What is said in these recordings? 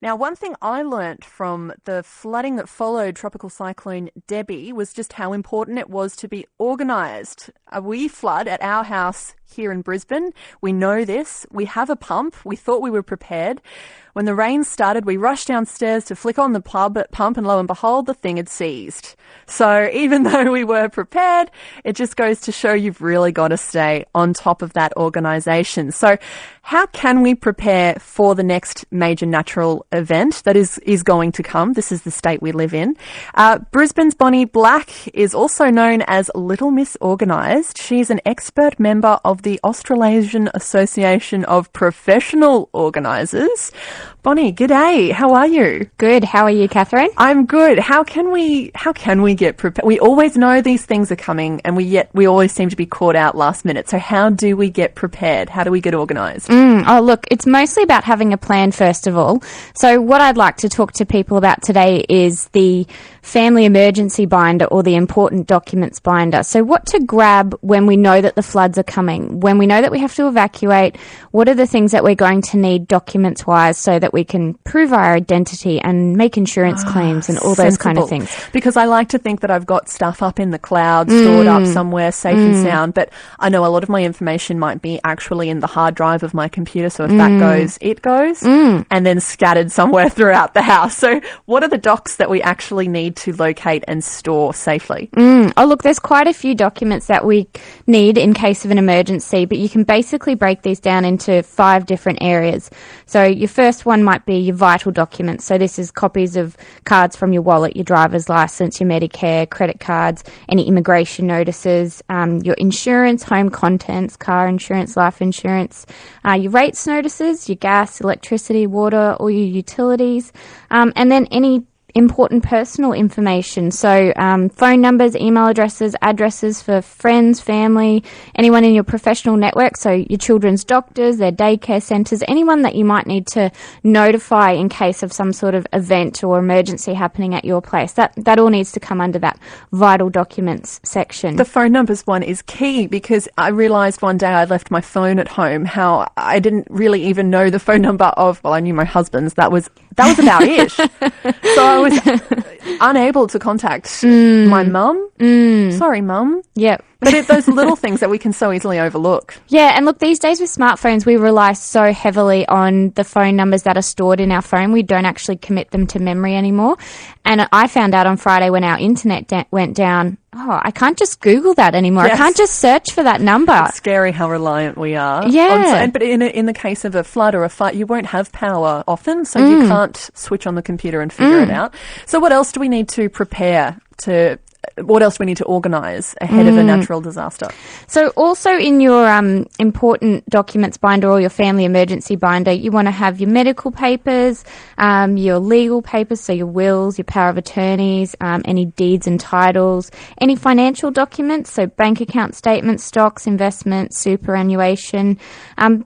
Now, one thing I learnt from the flooding that followed Tropical Cyclone Debbie was just how important it was to be organised. We flood at our house here in Brisbane. We know this. We have a pump. We thought we were prepared. When the rain started, we rushed downstairs to flick on the pump, and lo and behold, the thing had seized. So even though we were prepared, it just goes to show you've really got to stay on top of that organisation. So how can we prepare for the next major natural event that is going to come? This is the state we live in. Brisbane's Bonnie Black is also known as Little Miss Organised. She's an expert member of the Australasian Association of Professional Organisers. Bonnie, g'day. How are you? Good. How are you, Catherine? I'm good. How can we get prepared? We always know these things are coming, and we always seem to be caught out last minute. So how do we get prepared? How do we get organised? Oh, look, it's mostly about having a plan, first of all. So what I'd like to talk to people about today is the family emergency binder, or the important documents binder. So what to grab when we know that the floods are coming, when we know that we have to evacuate. What are the things that we're going to need documents-wise so that we can prove our identity and make insurance claims and all those kind of things? Because I like to think that I've got stuff up in the cloud, stored up somewhere safe and sound, but I know a lot of my information might be actually in the hard drive of my computer, so if that goes, it goes, and then scattered somewhere throughout the house. So what are the docs that we actually need to locate and store safely? Oh, look, there's quite a few documents that we need in case of an emergency, but you can basically break these down into 5 different areas. So your first one might be your vital documents. So this is copies of cards from your wallet, your driver's license, your Medicare, credit cards, any immigration notices, your insurance, home contents, car insurance, life insurance, your rates notices, your gas, electricity, water, or your utilities, and then any important personal information. So phone numbers, email addresses for friends, family, anyone in your professional network. So your children's doctors, their daycare centres, anyone that you might need to notify in case of some sort of event or emergency happening at your place. That all needs to come under that vital documents section. The phone numbers one is key, because I realised one day I left my phone at home, how I didn't really even know the phone number of, well, I knew my husband's. That was about it. So I was unable to contact my mum. Sorry, mum. Yep. But those little things that we can so easily overlook. Yeah, and look, these days with smartphones, we rely so heavily on the phone numbers that are stored in our phone. We don't actually commit them to memory anymore. And I found out on Friday when our internet went down, I can't just Google that anymore. Yes. I can't just search for that number. It's scary how reliant we are. Yeah. But in the case of a flood or a fight, you won't have power often, so you can't switch on the computer and figure it out. So what else do we need to prepare to... What else do we need to organise ahead of a natural disaster? So also in your important documents binder, or your family emergency binder, you want to have your medical papers, your legal papers, so your wills, your power of attorneys, any deeds and titles, any financial documents, so bank account statements, stocks, investments, superannuation,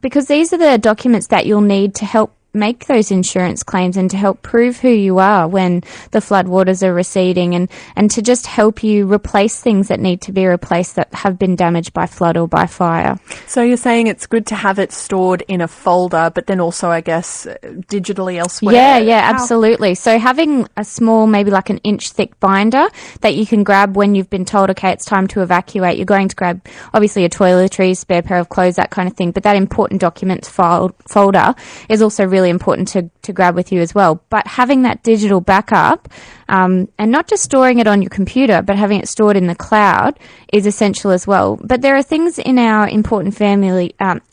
because these are the documents that you'll need to help make those insurance claims and to help prove who you are when the floodwaters are receding, and to just help you replace things that need to be replaced that have been damaged by flood or by fire. So you're saying it's good to have it stored in a folder, but then also, I guess, digitally elsewhere? Yeah, absolutely. So having a small, maybe like an inch thick binder that you can grab when you've been told, okay, it's time to evacuate. You're going to grab, obviously, a toiletries, spare pair of clothes, that kind of thing. But that important documents folder is also really important to grab with you as well. But having that digital backup, and not just storing it on your computer, but having it stored in the cloud is essential as well. But there are things in our important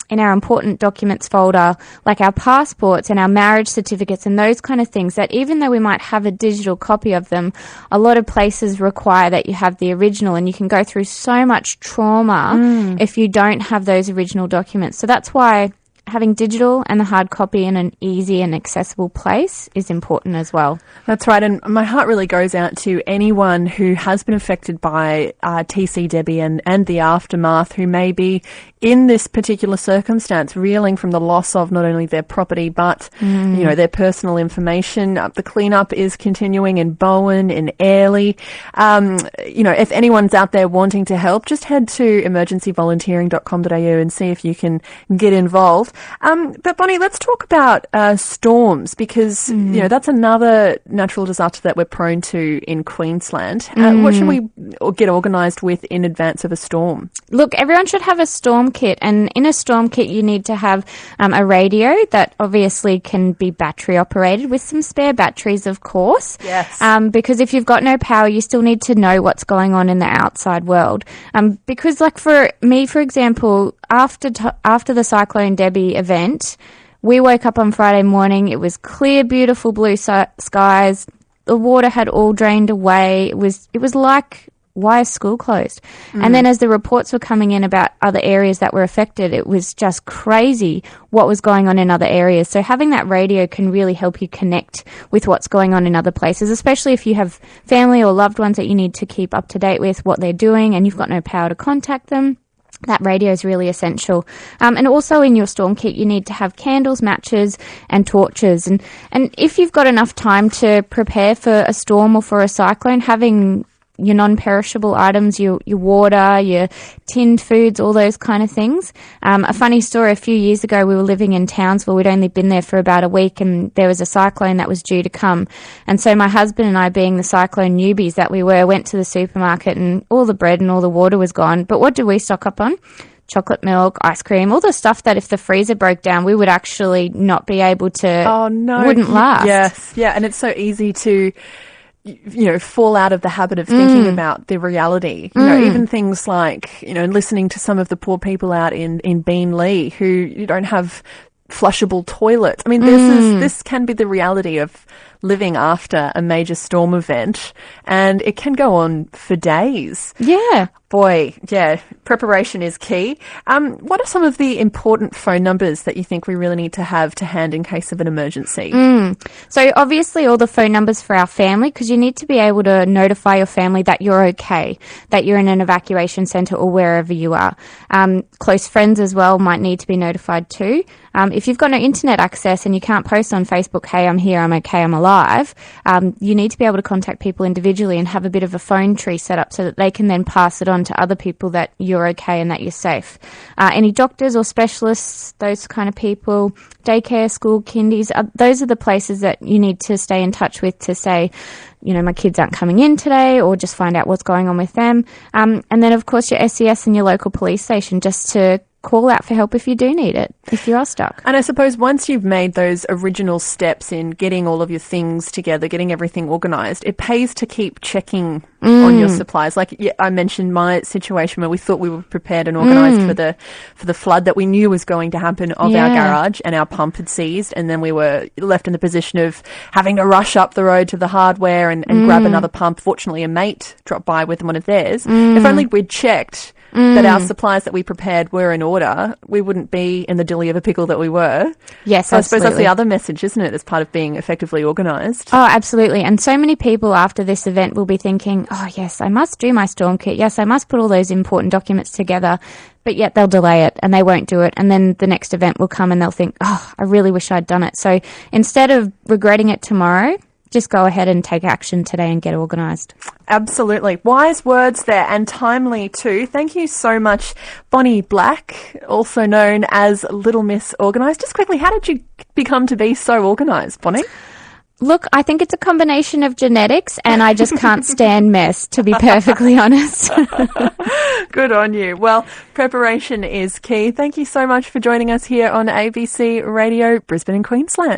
important documents folder, like our passports and our marriage certificates and those kind of things, that even though we might have a digital copy of them, a lot of places require that you have the original, and you can go through so much trauma if you don't have those original documents. So that's why having digital and the hard copy in an easy and accessible place is important as well. That's right, and my heart really goes out to anyone who has been affected by TC Debbie and the aftermath, who may be in this particular circumstance, reeling from the loss of not only their property but their personal information. The cleanup is continuing in Bowen, in Airlie. If anyone's out there wanting to help, just head to emergencyvolunteering.com.au and see if you can get involved. But Bonnie, let's talk about storms because, that's another natural disaster that we're prone to in Queensland. What should we get organised with in advance of a storm? Look, everyone should have a storm kit, and in a storm kit you need to have a radio that obviously can be battery operated with some spare batteries, of course. Yes. Because if you've got no power, you still need to know what's going on in the outside world. Because like for me, for example, after the Cyclone Debbie event, we woke up on Friday morning. It was clear, beautiful blue skies. The water had all drained away. It was like, why is school closed? And then as the reports were coming in about other areas that were affected, it was just crazy what was going on in other areas. So having that radio can really help you connect with what's going on in other places, especially if you have family or loved ones that you need to keep up to date with what they're doing and you've got no power to contact them. That radio is really essential. And also in your storm kit, you need to have candles, matches, and torches. And if you've got enough time to prepare for a storm or for a cyclone, having your non-perishable items, your water, your tinned foods, all those kind of things. A funny story, a few years ago we were living in Townsville. We'd only been there for about a week and there was a cyclone that was due to come. And so my husband and I, being the cyclone newbies that we were, went to the supermarket and all the bread and all the water was gone. But what did we stock up on? Chocolate milk, ice cream, all the stuff that if the freezer broke down, we would actually not be able to, wouldn't last. Yes, yeah, and it's so easy to fall out of the habit of thinking about the reality. Even things like, listening to some of the poor people out in Beenleigh who don't have flushable toilets. I mean, this can be the reality of living after a major storm event, and it can go on for days. Yeah. Boy, yeah, preparation is key. What are some of the important phone numbers that you think we really need to have to hand in case of an emergency? So obviously all the phone numbers for our family, because you need to be able to notify your family that you're okay, that you're in an evacuation centre or wherever you are. Close friends as well might need to be notified too. If you've got no internet access and you can't post on Facebook, hey, I'm here, I'm okay, I'm alive, you need to be able to contact people individually and have a bit of a phone tree set up so that they can then pass it on to other people that you're okay and that you're safe. Any doctors or specialists, those kind of people, daycare, school, kindies, those are the places that you need to stay in touch with to say, my kids aren't coming in today, or just find out what's going on with them. And then, of course, your SES and your local police station, just to call out for help if you do need it, if you are stuck. And I suppose once you've made those original steps in getting all of your things together, getting everything organised, it pays to keep checking on your supplies. Like I mentioned my situation where we thought we were prepared and organised for the flood that we knew was going to happen of our garage, and our pump had seized, and then we were left in the position of having to rush up the road to the hardware and grab another pump. Fortunately, a mate dropped by with one of theirs. If only we'd checked that our supplies that we prepared were in order, we wouldn't be in the dilly of a pickle that we were. Yes, so absolutely. I suppose that's the other message, isn't it, as part of being effectively organised? Oh, absolutely. And so many people after this event will be thinking, oh, yes, I must do my storm kit. Yes, I must put all those important documents together. But yet they'll delay it and they won't do it. And then the next event will come and they'll think, oh, I really wish I'd done it. So instead of regretting it tomorrow, just go ahead and take action today and get organised. Absolutely. Wise words there, and timely too. Thank you so much, Bonnie Black, also known as Little Miss Organised. Just quickly, how did you become to be so organised, Bonnie? Look, I think it's a combination of genetics and I just can't stand mess, to be perfectly honest. Good on you. Well, preparation is key. Thank you so much for joining us here on ABC Radio Brisbane and Queensland.